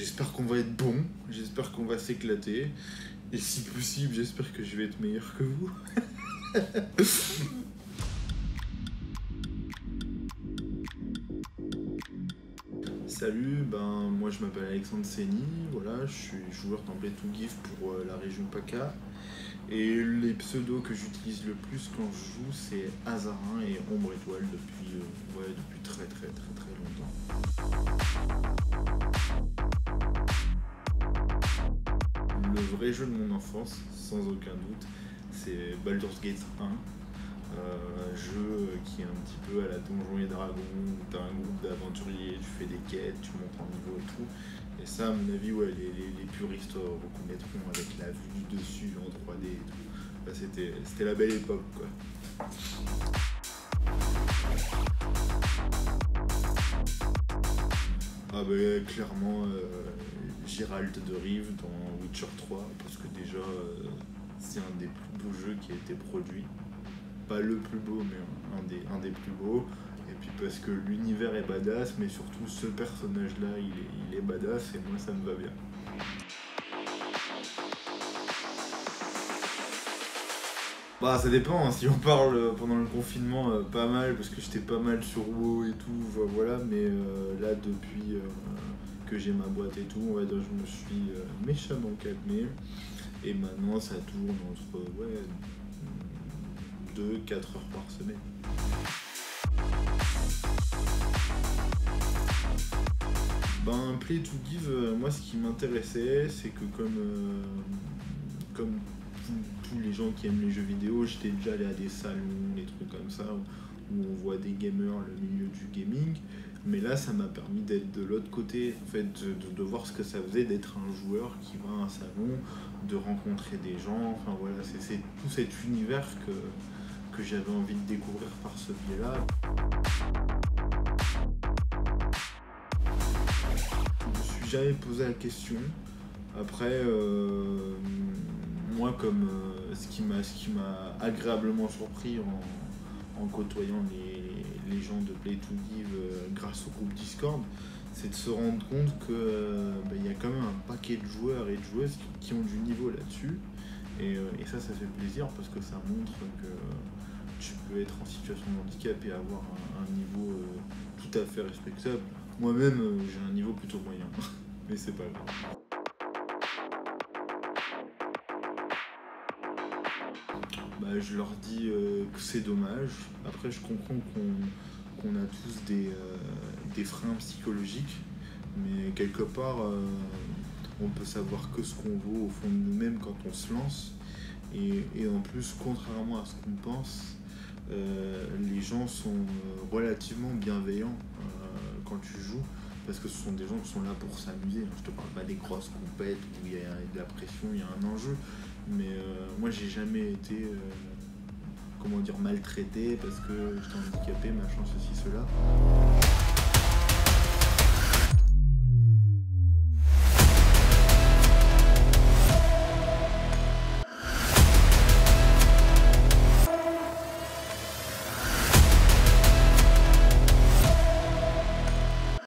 J'espère qu'on va être bon, j'espère qu'on va s'éclater. Et si possible, j'espère que je vais être meilleur que vous. Salut, moi je m'appelle Alexandre Séni, voilà, je suis joueur dans Play to Give pour la région PACA. Et les pseudos que j'utilise le plus quand je joue, c'est Azarin et Ombre Étoile depuis très longtemps. Le vrai jeu de mon enfance, sans aucun doute, c'est Baldur's Gate 1. Jeu qui est un petit peu à la Donjons et Dragons, où t'as un groupe d'aventuriers, tu fais des quêtes, tu montes en niveau et tout. Et ça, à mon avis, ouais, les puristes reconnaîtront avec la vue du dessus en 3D et tout. Bah, c'était la belle époque, quoi. Ah bah clairement Gérald de Rive dans Witcher 3, parce que déjà c'est un des plus beaux jeux qui a été produit. Pas le plus beau, mais un des plus beaux. Et puis parce que l'univers est badass, mais surtout ce personnage-là, il est badass, et moi ça me va bien. Bah ça dépend, hein. Si on parle pendant le confinement, pas mal, parce que j'étais pas mal sur WoW et tout, voilà, mais là depuis que j'ai ma boîte et tout, on va dire, je me suis méchamment calmé, et maintenant ça tourne entre 2-4 heures par semaine. Play to Give, moi ce qui m'intéressait, c'est que comme tous les gens qui aiment les jeux vidéo, j'étais déjà allé à des salons, des trucs comme ça, où on voit des gamers, le milieu du gaming. Mais là, ça m'a permis d'être de l'autre côté, en fait, de voir ce que ça faisait d'être un joueur qui va à un salon, de rencontrer des gens. Enfin voilà, c'est tout cet univers que j'avais envie de découvrir par ce biais-là. Je me suis jamais posé la question. Après, moi, comme ce qui m'a agréablement surpris en côtoyant les gens de Play to Give grâce au groupe Discord, c'est de se rendre compte que y a quand même un paquet de joueurs et de joueuses qui ont du niveau là-dessus. Et ça fait plaisir, parce que ça montre que tu peux être en situation de handicap et avoir un niveau tout à fait respectable. Moi-même, j'ai un niveau plutôt moyen, mais c'est pas grave. Je leur dis que c'est dommage. Après, je comprends qu'on a tous des freins psychologiques, mais quelque part, on peut savoir que ce qu'on vaut au fond de nous-mêmes quand on se lance. Et en plus, contrairement à ce qu'on pense, les gens sont relativement bienveillants quand tu joues, parce que ce sont des gens qui sont là pour s'amuser. Je te parle pas des grosses compètes où il y a de la pression, il y a un enjeu, mais moi j'ai jamais été maltraité parce que j'étais handicapé, machin, ceci, cela.